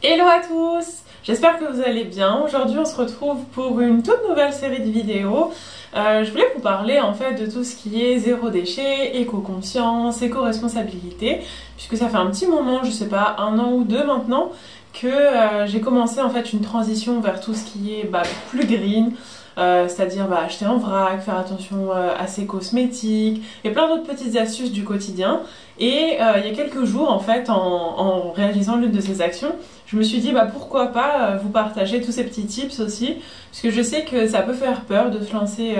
Hello à tous, j'espère que vous allez bien. Aujourd'hui on se retrouve pour une toute nouvelle série de vidéos. Je voulais vous parler en fait de tout ce qui est zéro déchet, éco-conscience, éco-responsabilité, puisque ça fait un petit moment, je sais pas, 1 an ou 2 maintenant, que j'ai commencé en fait une transition vers tout ce qui est plus green. C'est-à-dire acheter en vrac, faire attention à ses cosmétiques et plein d'autres petites astuces du quotidien. Et il y a quelques jours en fait, en réalisant l'une de ces actions, je me suis dit pourquoi pas vous partager tous ces petits tips aussi, puisque je sais que ça peut faire peur de se lancer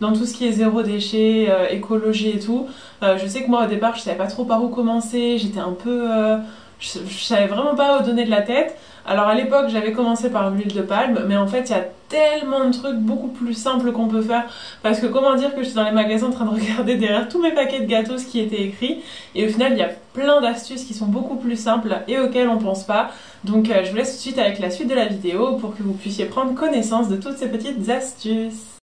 dans tout ce qui est zéro déchet, écologie et tout. Je sais que moi au départ je savais pas trop par où commencer, j'étais un peu... je savais vraiment pas où donner de la tête. Alors à l'époque j'avais commencé par l'huile de palme, mais en fait il y a tellement de trucs beaucoup plus simples qu'on peut faire, parce que comment dire que j'étais dans les magasins en train de regarder derrière tous mes paquets de gâteaux ce qui était écrit, et au final il y a plein d'astuces qui sont beaucoup plus simples et auxquelles on pense pas. Donc je vous laisse tout de suite avec la suite de la vidéo pour que vous puissiez prendre connaissance de toutes ces petites astuces.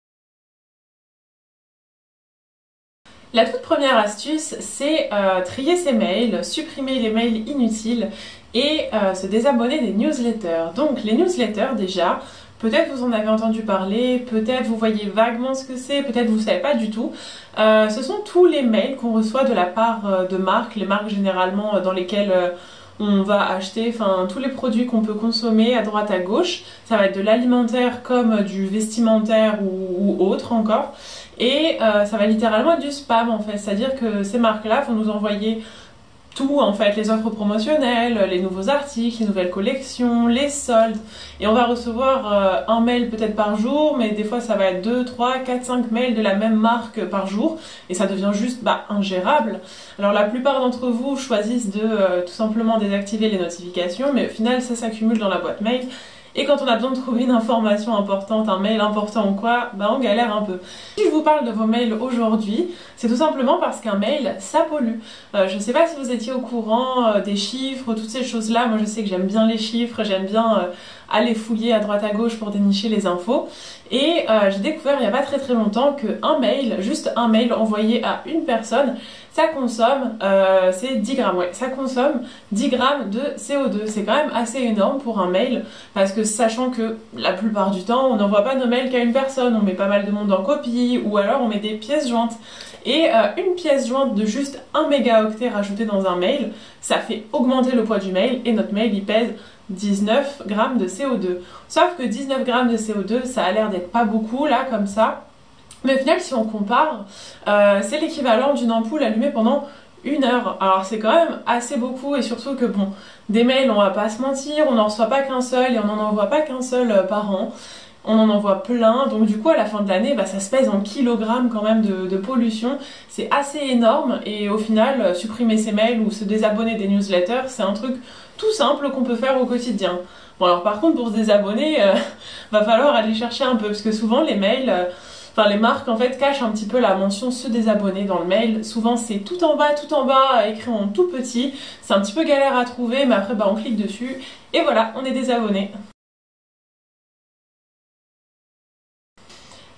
La toute première astuce, c'est trier ses mails, supprimer les mails inutiles et se désabonner des newsletters. Donc les newsletters déjà, peut-être vous en avez entendu parler, peut-être vous voyez vaguement ce que c'est, peut-être vous ne savez pas du tout. Ce sont tous les mails qu'on reçoit de la part de marques, les marques généralement dans lesquelles on va acheter tous les produits qu'on peut consommer à droite à gauche. Ça va être de l'alimentaire comme du vestimentaire ou autre encore. Et ça va littéralement être du spam en fait, c'est-à-dire que ces marques-là vont nous envoyer tout en fait, les offres promotionnelles, les nouveaux articles, les nouvelles collections, les soldes, et on va recevoir un mail peut-être par jour, mais des fois ça va être 2, 3, 4, 5 mails de la même marque par jour, et ça devient juste ingérable. Alors la plupart d'entre vous choisissent de tout simplement désactiver les notifications, mais au final ça s'accumule dans la boîte mail. Et quand on a besoin de trouver une information importante, un mail important ou quoi, on galère un peu. Si je vous parle de vos mails aujourd'hui, c'est tout simplement parce qu'un mail, ça pollue. Je ne sais pas si vous étiez au courant des chiffres, toutes ces choses-là. Moi je sais que j'aime bien les chiffres, j'aime bien aller fouiller à droite à gauche pour dénicher les infos. Et j'ai découvert il n'y a pas très longtemps qu'un mail, juste un mail envoyé à une personne, ça consomme, c'est 10 grammes, ouais, ça consomme 10 grammes de CO2. C'est quand même assez énorme pour un mail, parce que sachant que la plupart du temps, on n'envoie pas nos mails qu'à une personne, on met pas mal de monde en copie, ou alors on met des pièces jointes. Et une pièce jointe de juste 1 mégaoctet rajouté dans un mail, ça fait augmenter le poids du mail, et notre mail il pèse 19 grammes de CO2. Sauf que 19 grammes de CO2, ça a l'air d'être pas beaucoup là, comme ça. Mais au final, si on compare, c'est l'équivalent d'une ampoule allumée pendant 1 heure. Alors c'est quand même assez beaucoup, et surtout que des mails, on va pas se mentir, on n'en reçoit pas qu'un seul et on n'en envoie pas qu'un seul par an. On en envoie plein, donc du coup à la fin de l'année, ça se pèse en kilogrammes quand même de pollution. C'est assez énorme, et au final, supprimer ses mails ou se désabonner des newsletters, c'est un truc tout simple qu'on peut faire au quotidien. Bon alors par contre, pour se désabonner, va falloir aller chercher un peu, parce que souvent les mails... les marques en fait cachent un petit peu la mention se désabonner dans le mail. Souvent c'est tout en bas, écrit en tout petit. C'est un petit peu galère à trouver, mais après on clique dessus et voilà, on est désabonné.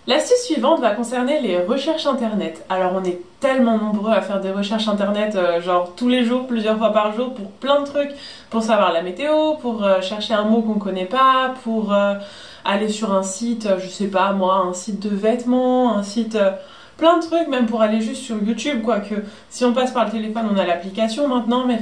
L'astuce suivante va concerner les recherches internet. Alors on est tellement nombreux à faire des recherches internet genre tous les jours, plusieurs fois par jour, pour plein de trucs, pour savoir la météo, pour chercher un mot qu'on connaît pas, pour aller sur un site, je sais pas moi, un site de vêtements, un site... plein de trucs, même pour aller juste sur YouTube, quoique si on passe par le téléphone on a l'application maintenant, mais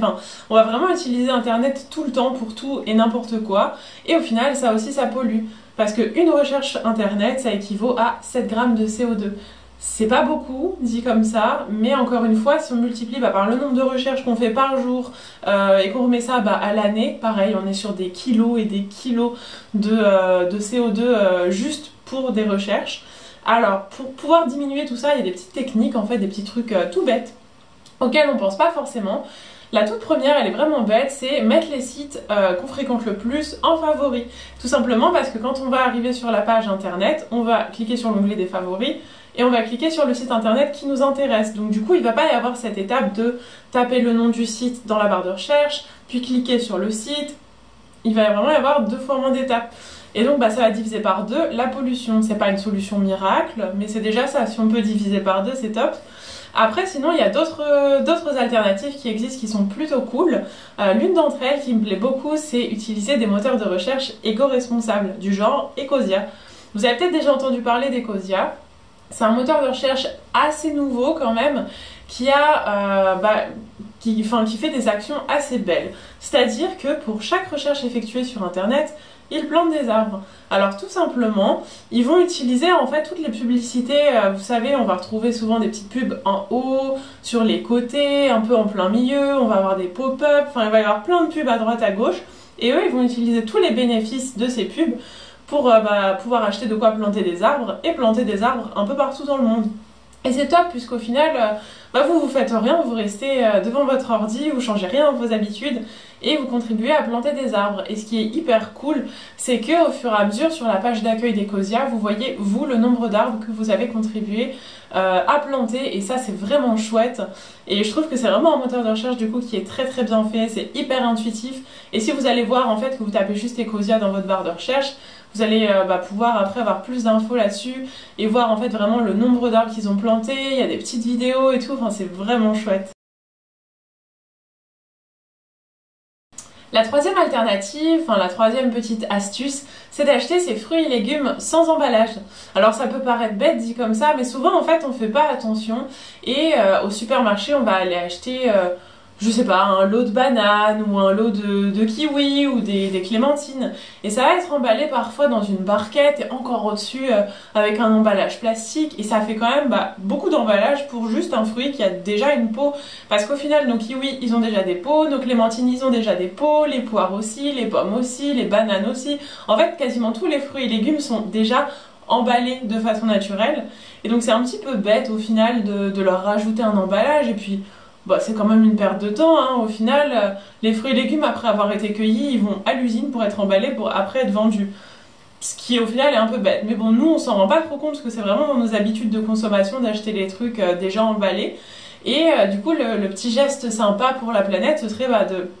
on va vraiment utiliser internet tout le temps pour tout et n'importe quoi, et au final ça aussi ça pollue, parce qu'une recherche internet ça équivaut à 7 grammes de CO2. C'est pas beaucoup dit comme ça, mais encore une fois si on multiplie par le nombre de recherches qu'on fait par jour et qu'on remet ça à l'année, pareil on est sur des kilos et des kilos de CO2 juste pour des recherches. Alors, pour pouvoir diminuer tout ça, il y a des petites techniques, en fait, des petits trucs tout bêtes, auxquels on pense pas forcément. La toute première, elle est vraiment bête, c'est mettre les sites qu'on fréquente le plus en favoris. Tout simplement parce que quand on va arriver sur la page internet, on va cliquer sur l'onglet des favoris et on va cliquer sur le site internet qui nous intéresse. Donc du coup, il ne va pas y avoir cette étape de taper le nom du site dans la barre de recherche, puis cliquer sur le site. Il va vraiment y avoir 2 fois moins d'étapes. Et donc ça va diviser par 2 la pollution. C'est pas une solution miracle, mais c'est déjà ça. Si on peut diviser par 2, c'est top. Après, sinon, il y a d'autres alternatives qui existent qui sont plutôt cool. L'une d'entre elles qui me plaît beaucoup, c'est utiliser des moteurs de recherche éco-responsables, du genre Ecosia. Vous avez peut-être déjà entendu parler d'Ecosia. C'est un moteur de recherche assez nouveau quand même, qui fait des actions assez belles. C'est-à-dire que pour chaque recherche effectuée sur Internet, ils plantent des arbres. Alors tout simplement, ils vont utiliser en fait toutes les publicités, vous savez, on va retrouver souvent des petites pubs en haut, sur les côtés, un peu en plein milieu, on va avoir des pop-up, enfin il va y avoir plein de pubs à droite à gauche, et eux ils vont utiliser tous les bénéfices de ces pubs pour pouvoir acheter de quoi planter des arbres, et planter des arbres un peu partout dans le monde. Et c'est top puisqu'au final, vous faites rien, vous restez devant votre ordi, vous changez rien dans vos habitudes et vous contribuez à planter des arbres. Et ce qui est hyper cool, c'est que au fur et à mesure sur la page d'accueil d'Ecosia, vous voyez vous le nombre d'arbres que vous avez contribué à planter et ça c'est vraiment chouette. Et je trouve que c'est vraiment un moteur de recherche du coup qui est très très bien fait, c'est hyper intuitif. Et si vous allez voir en fait que vous tapez juste Ecosia dans votre barre de recherche, vous allez pouvoir après avoir plus d'infos là-dessus et voir en fait vraiment le nombre d'arbres qu'ils ont plantés, il y a des petites vidéos et tout, enfin c'est vraiment chouette. La troisième alternative, la troisième petite astuce, c'est d'acheter ses fruits et légumes sans emballage. Alors ça peut paraître bête dit comme ça, mais souvent en fait on fait pas attention et au supermarché on va aller acheter je sais pas, un lot de bananes ou un lot de kiwis ou des clémentines. Et ça va être emballé parfois dans une barquette et encore au-dessus avec un emballage plastique. Et ça fait quand même beaucoup d'emballage pour juste un fruit qui a déjà une peau. Parce qu'au final, nos kiwis, ils ont déjà des peaux, nos clémentines, ils ont déjà des peaux, les poires aussi, les pommes aussi, les bananes aussi. En fait, quasiment tous les fruits et légumes sont déjà emballés de façon naturelle. Et donc c'est un petit peu bête au final de leur rajouter un emballage et puis... c'est quand même une perte de temps, hein. Au final, les fruits et légumes, après avoir été cueillis, ils vont à l'usine pour être emballés, pour après être vendus. Ce qui, au final, est un peu bête. Mais bon, nous, on s'en rend pas trop compte, parce que c'est vraiment dans nos habitudes de consommation d'acheter les trucs déjà emballés. Et du coup, le petit geste sympa pour la planète, ce serait de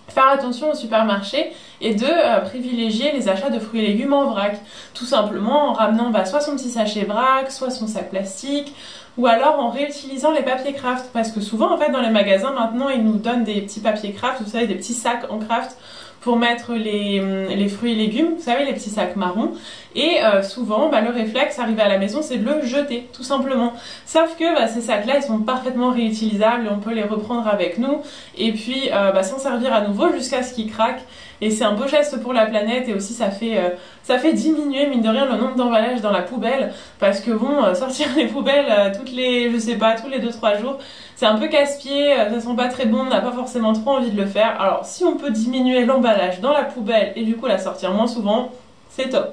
faire attention au supermarché et de privilégier les achats de fruits et légumes en vrac. Tout simplement en ramenant soit son petit sachet vrac, soit son sac plastique, ou alors en réutilisant les papiers craft. Parce que souvent, en fait, dans les magasins, maintenant, ils nous donnent des petits papiers craft, vous savez, des petits sacs en craft pour mettre les fruits et légumes, vous savez, les petits sacs marrons. Et souvent, le réflexe, arrivé à la maison, c'est de le jeter, tout simplement. Sauf que ces sacs-là, ils sont parfaitement réutilisables et on peut les reprendre avec nous et puis s'en servir à nouveau jusqu'à ce qu'ils craquent. Et c'est un beau geste pour la planète et aussi ça fait diminuer, mine de rien, le nombre d'emballages dans la poubelle. Parce que sortir les poubelles tous les 2-3 jours, c'est un peu casse-pied, ça sent pas très bon, on n'a pas forcément trop envie de le faire. Alors si on peut diminuer l'emballage dans la poubelle et du coup la sortir moins souvent, c'est top.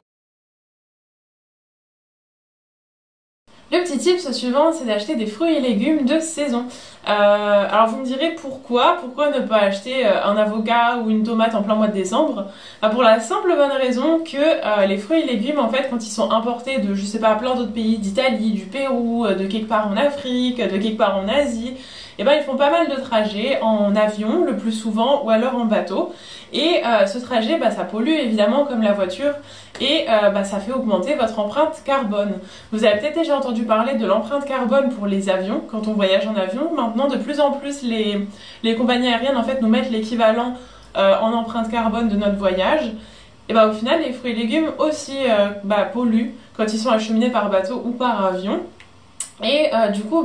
Le petit tip suivant, c'est d'acheter des fruits et légumes de saison. Alors vous me direz pourquoi ne pas acheter un avocat ou une tomate en plein mois de décembre? Pour la simple bonne raison que les fruits et légumes, en fait, quand ils sont importés de, je sais pas, plein d'autres pays, d'Italie, du Pérou, de quelque part en Afrique, de quelque part en Asie, ils font pas mal de trajets en avion le plus souvent ou alors en bateau. Et ce trajet, ça pollue évidemment comme la voiture et ça fait augmenter votre empreinte carbone. Vous avez peut-être déjà entendu parler de l'empreinte carbone pour les avions quand on voyage en avion. Maintenant, de plus en plus, les compagnies aériennes en fait nous mettent l'équivalent en empreinte carbone de notre voyage. Et au final, les fruits et légumes aussi polluent quand ils sont acheminés par bateau ou par avion. Et du coup,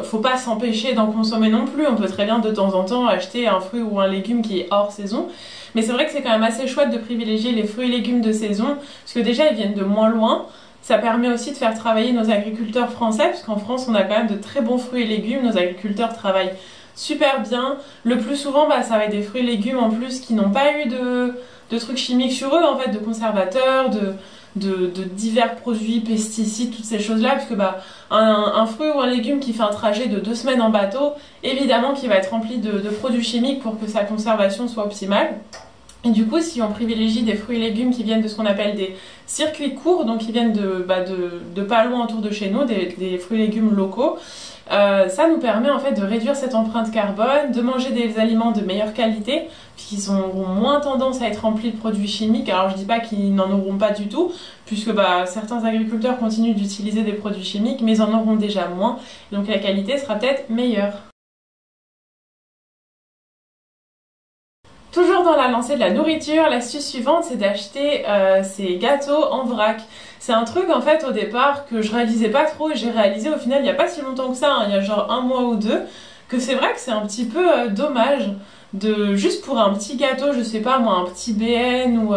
faut pas s'empêcher d'en consommer non plus, on peut très bien de temps en temps acheter un fruit ou un légume qui est hors saison, mais c'est vrai que c'est quand même assez chouette de privilégier les fruits et légumes de saison, parce que déjà ils viennent de moins loin, ça permet aussi de faire travailler nos agriculteurs français, parce qu'en France on a quand même de très bons fruits et légumes, nos agriculteurs travaillent super bien, le plus souvent ça va être des fruits et légumes en plus qui n'ont pas eu de trucs chimiques sur eux, en fait, de conservateurs, de divers produits, pesticides, toutes ces choses-là, puisque un fruit ou un légume qui fait un trajet de 2 semaines en bateau, évidemment qu'il va être rempli de produits chimiques pour que sa conservation soit optimale. Et du coup, si on privilégie des fruits et légumes qui viennent de ce qu'on appelle des circuits courts, donc qui viennent de pas loin autour de chez nous, des fruits et légumes locaux, Ça nous permet en fait de réduire cette empreinte carbone, de manger des aliments de meilleure qualité, puisqu'ils auront moins tendance à être remplis de produits chimiques. Alors je dis pas qu'ils n'en auront pas du tout, puisque certains agriculteurs continuent d'utiliser des produits chimiques, mais ils en auront déjà moins, donc la qualité sera peut-être meilleure. Toujours dans la lancée de la nourriture, l'astuce suivante c'est d'acheter ces gâteaux en vrac. C'est un truc en fait au départ que je réalisais pas trop et j'ai réalisé au final il n'y a pas si longtemps que ça, hein, il y a genre un mois ou deux, que c'est vrai que c'est un petit peu dommage de juste pour un petit gâteau, je sais pas moi, un petit BN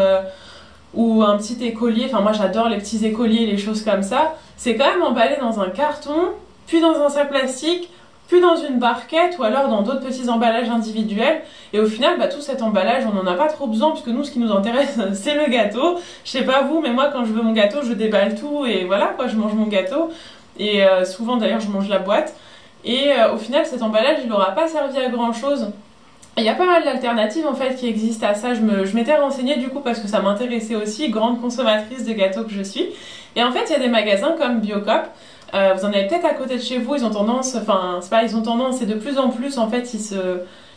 ou un petit écolier, enfin moi j'adore les petits écoliers, les choses comme ça, c'est quand même emballé dans un carton, puis dans un sac plastique, puis dans une barquette ou alors dans d'autres petits emballages individuels. Et au final, tout cet emballage, on n'en a pas trop besoin puisque nous, ce qui nous intéresse, c'est le gâteau. Je sais pas vous, mais moi, quand je veux mon gâteau, je déballe tout et voilà, quoi, je mange mon gâteau. Et souvent, d'ailleurs, je mange la boîte. Et au final, cet emballage, il n'aura pas servi à grand chose. Il y a pas mal d'alternatives en fait qui existent à ça. Je m'étais renseignée du coup parce que ça m'intéressait aussi, grande consommatrice de gâteaux que je suis. Et en fait, il y a des magasins comme Biocop. Vous en avez peut-être à côté de chez vous, ils ont tendance, enfin c'est pas ils ont tendance, c'est de plus en plus en fait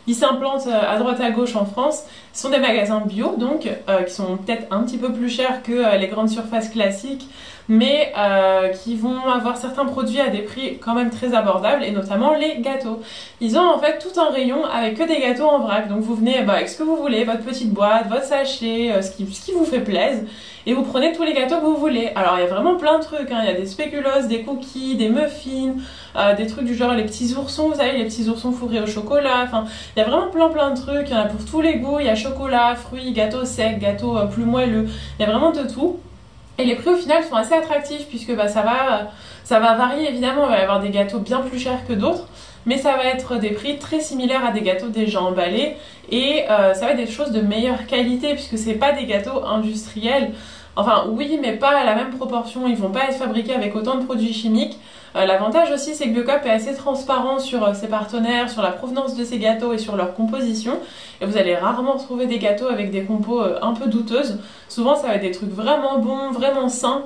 ils s'implantent à droite à gauche en France. Ce sont des magasins bio donc qui sont peut-être un petit peu plus chers que les grandes surfaces classiques, mais qui vont avoir certains produits à des prix quand même très abordables et notamment les gâteaux. Ils ont en fait tout un rayon avec que des gâteaux en vrac, donc vous venez avec ce que vous voulez, votre petite boîte, votre sachet, ce qui vous fait plaisir. Et vous prenez tous les gâteaux que vous voulez. Alors il y a vraiment plein de trucs, hein. Il y a des spéculoos, des cookies, des muffins, des trucs du genre les petits oursons, vous savez, les petits oursons fourrés au chocolat. Enfin, il y a vraiment plein de trucs, il y en a pour tous les goûts, il y a chocolat, fruits, gâteaux secs, gâteaux plus moelleux, il y a vraiment de tout. Et les prix au final sont assez attractifs puisque ça va varier évidemment, il va y avoir des gâteaux bien plus chers que d'autres. Mais ça va être des prix très similaires à des gâteaux déjà emballés et ça va être des choses de meilleure qualité puisque c'est pas des gâteaux industriels. Enfin oui, mais pas à la même proportion, ils vont pas être fabriqués avec autant de produits chimiques. L'avantage aussi c'est que Biocop est assez transparent sur ses partenaires, sur la provenance de ses gâteaux et sur leur composition. Et vous allez rarement trouver des gâteaux avec des compos un peu douteuses. Souvent ça va être des trucs vraiment bons, vraiment sains.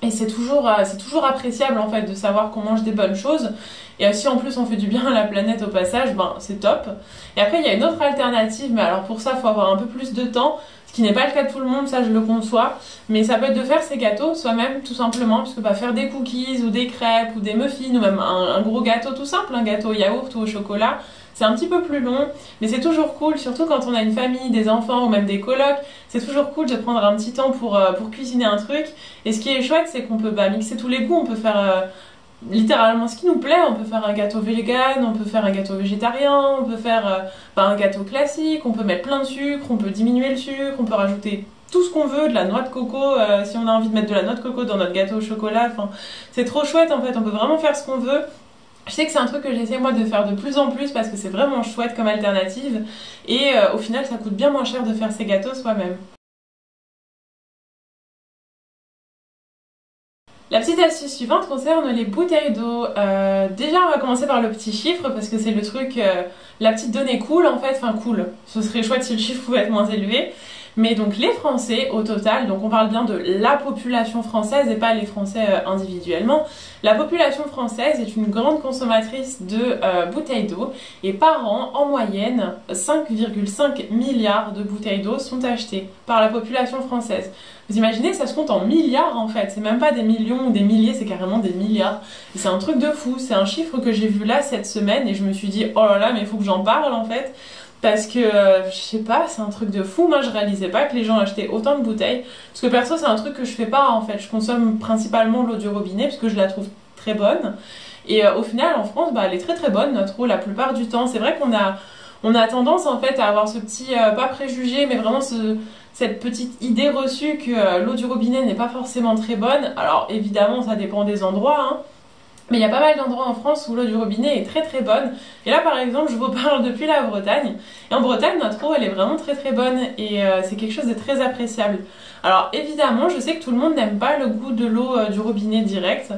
Et c'est toujours appréciable en fait de savoir qu'on mange des bonnes choses. Et si en plus on fait du bien à la planète au passage, c'est top. Et après il y a une autre alternative, mais alors pour ça il faut avoir un peu plus de temps, ce qui n'est pas le cas de tout le monde, ça je le conçois. Mais ça peut être de faire ses gâteaux soi-même tout simplement, parce que faire des cookies ou des crêpes ou des muffins ou même un gros gâteau tout simple, un gâteau au yaourt ou au chocolat, c'est un petit peu plus long, mais c'est toujours cool, surtout quand on a une famille, des enfants ou même des colocs, c'est toujours cool de prendre un petit temps pour cuisiner un truc. Et ce qui est chouette, c'est qu'on peut mixer tous les goûts, on peut faire littéralement ce qui nous plaît, on peut faire un gâteau vegan, on peut faire un gâteau végétarien, on peut faire un gâteau classique, on peut mettre plein de sucre, on peut diminuer le sucre, on peut rajouter tout ce qu'on veut, de la noix de coco, si on a envie de mettre de la noix de coco dans notre gâteau au chocolat, c'est trop chouette en fait, on peut vraiment faire ce qu'on veut. Je sais que c'est un truc que j'essaie moi de faire de plus en plus parce que c'est vraiment chouette comme alternative et au final ça coûte bien moins cher de faire ses gâteaux soi-même. La petite astuce suivante concerne les bouteilles d'eau. Déjà on va commencer par le petit chiffre parce que c'est le truc, la petite donnée cool en fait, enfin cool, ce serait chouette si le chiffre pouvait être moins élevé. Mais donc les Français au total, donc on parle bien de la population française et pas les Français individuellement. La population française est une grande consommatrice de bouteilles d'eau et par an, en moyenne, 5,5 milliards de bouteilles d'eau sont achetées par la population française. Vous imaginez, ça se compte en milliards en fait, c'est même pas des millions ou des milliers, c'est carrément des milliards. Et c'est un truc de fou, c'est un chiffre que j'ai vu là cette semaine et je me suis dit oh là là mais il faut que j'en parle en fait. Parce que, je sais pas, c'est un truc de fou. Moi, je réalisais pas que les gens achetaient autant de bouteilles. Parce que perso, c'est un truc que je fais pas, en fait. Je consomme principalement l'eau du robinet, parce que je la trouve très bonne. Et au final, en France, elle est très très bonne, notre eau, la plupart du temps. C'est vrai on a tendance, en fait, à avoir ce petit, pas préjugé, mais vraiment cette petite idée reçue que l'eau du robinet n'est pas forcément très bonne. Alors, évidemment, ça dépend des endroits, hein. Mais il y a pas mal d'endroits en France où l'eau du robinet est très très bonne. Et là par exemple je vous parle depuis la Bretagne. Et en Bretagne notre eau elle est vraiment très très bonne et c'est quelque chose de très appréciable. Alors évidemment je sais que tout le monde n'aime pas le goût de l'eau du robinet direct.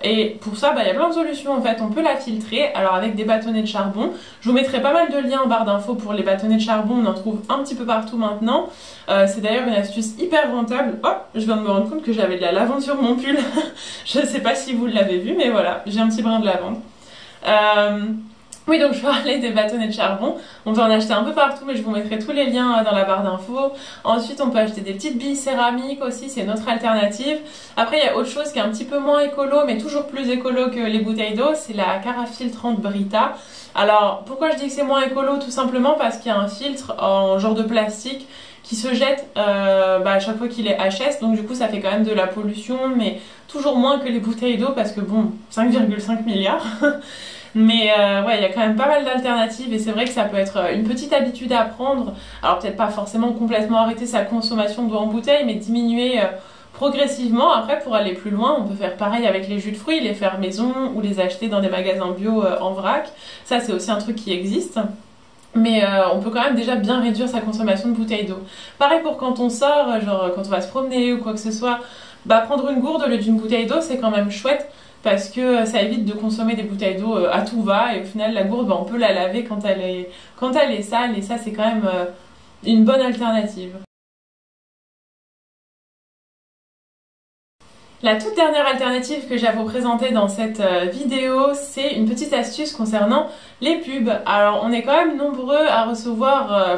Et pour ça il y a plein de solutions en fait, on peut la filtrer alors avec des bâtonnets de charbon. Je vous mettrai pas mal de liens en barre d'infos pour les bâtonnets de charbon, on en trouve un petit peu partout maintenant. C'est d'ailleurs une astuce hyper rentable. Oh, je viens de me rendre compte que j'avais de la lavande sur mon pull. Je sais pas si vous l'avez vu mais voilà, j'ai un petit brin de lavande. Oui, donc je parlais des bâtonnets de charbon. On peut en acheter un peu partout, mais je vous mettrai tous les liens dans la barre d'infos. Ensuite, on peut acheter des petites billes céramiques aussi, c'est notre alternative. Après, il y a autre chose qui est un petit peu moins écolo, mais toujours plus écolo que les bouteilles d'eau, c'est la carafe filtrante Brita. Alors, pourquoi je dis que c'est moins écolo? Tout simplement parce qu'il y a un filtre en genre de plastique qui se jette à chaque fois qu'il est HS, donc du coup ça fait quand même de la pollution, mais toujours moins que les bouteilles d'eau, parce que bon, 5,5 milliards. Mais ouais, il y a quand même pas mal d'alternatives et c'est vrai que ça peut être une petite habitude à prendre. Alors peut-être pas forcément complètement arrêter sa consommation d'eau en bouteille, mais diminuer progressivement. Après, pour aller plus loin, on peut faire pareil avec les jus de fruits, les faire maison ou les acheter dans des magasins bio en vrac. Ça, c'est aussi un truc qui existe. Mais on peut quand même déjà bien réduire sa consommation de bouteilles d'eau. Pareil pour quand on sort, genre quand on va se promener ou quoi que ce soit, bah prendre une gourde au lieu d'une bouteille d'eau, c'est quand même chouette parce que ça évite de consommer des bouteilles d'eau à tout va et au final la gourde, bah, on peut la laver quand elle est sale et ça c'est quand même une bonne alternative. La toute dernière alternative que j'ai à vous présenter dans cette vidéo, c'est une petite astuce concernant les pubs. Alors on est quand même nombreux à recevoir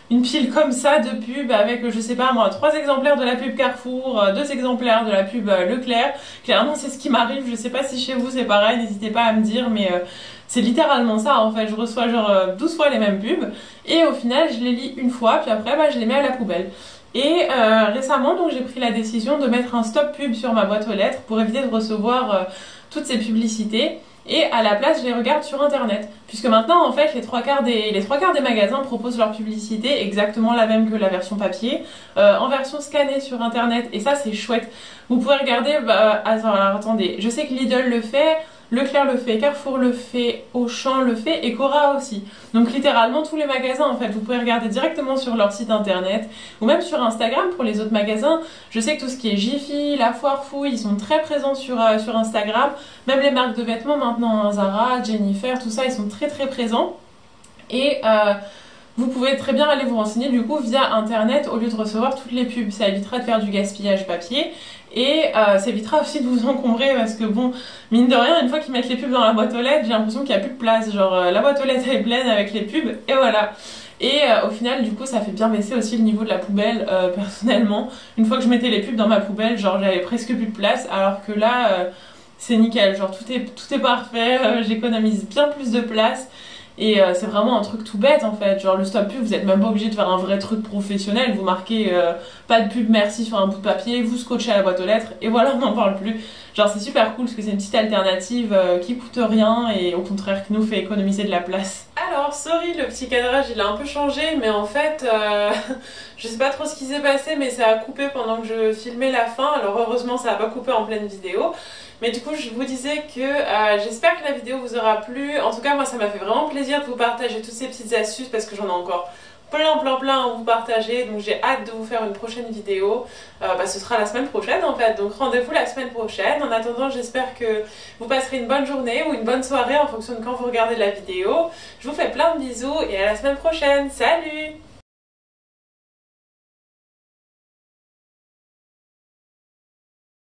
une pile comme ça de pubs avec, je sais pas moi, 3 exemplaires de la pub Carrefour, 2 exemplaires de la pub Leclerc. Clairement c'est ce qui m'arrive, je sais pas si chez vous c'est pareil, n'hésitez pas à me dire, mais c'est littéralement ça en fait. Je reçois genre 12 fois les mêmes pubs et au final je les lis une fois, puis après bah, je les mets à la poubelle. Et récemment, donc j'ai pris la décision de mettre un stop pub sur ma boîte aux lettres pour éviter de recevoir toutes ces publicités. Et à la place, je les regarde sur internet. Puisque maintenant, en fait, les trois quarts des magasins proposent leur publicité exactement la même que la version papier, en version scannée sur internet. Et ça, c'est chouette. Vous pouvez regarder, alors, attendez, je sais que Lidl le fait, Leclerc le fait, Carrefour le fait, Auchan le fait et Cora aussi. Donc littéralement tous les magasins en fait, vous pouvez regarder directement sur leur site internet ou même sur Instagram pour les autres magasins. Je sais que tout ce qui est Jiffy, La Foire Fouille, ils sont très présents sur Instagram. Même les marques de vêtements maintenant, Zara, Jennifer, tout ça, ils sont très très présents. Et vous pouvez très bien aller vous renseigner du coup via internet au lieu de recevoir toutes les pubs. Ça évitera de faire du gaspillage papier et ça évitera aussi de vous encombrer parce que bon, mine de rien, une fois qu'ils mettent les pubs dans la boîte aux lettres, j'ai l'impression qu'il n'y a plus de place. Genre la boîte aux lettres est pleine avec les pubs et voilà. Et au final, du coup, ça fait bien baisser aussi le niveau de la poubelle personnellement. Une fois que je mettais les pubs dans ma poubelle, genre j'avais presque plus de place alors que là, c'est nickel. Genre tout est parfait, j'économise bien plus de place. Et c'est vraiment un truc tout bête en fait, genre le stop pub, vous êtes même pas obligé de faire un vrai truc professionnel, vous marquez pas de pub merci sur un bout de papier, vous scotchez à la boîte aux lettres et voilà, on n'en parle plus. Genre c'est super cool parce que c'est une petite alternative qui coûte rien et au contraire qui nous fait économiser de la place. Alors sorry, le petit cadrage il a un peu changé mais en fait je sais pas trop ce qui s'est passé mais ça a coupé pendant que je filmais la fin, alors heureusement ça a pas coupé en pleine vidéo. Mais du coup je vous disais que j'espère que la vidéo vous aura plu. En tout cas moi ça m'a fait vraiment plaisir de vous partager toutes ces petites astuces parce que j'en ai encore plein à vous partager. Donc j'ai hâte de vous faire une prochaine vidéo. Ce sera la semaine prochaine en fait. Donc rendez-vous la semaine prochaine. En attendant j'espère que vous passerez une bonne journée ou une bonne soirée en fonction de quand vous regardez la vidéo. Je vous fais plein de bisous et à la semaine prochaine. Salut!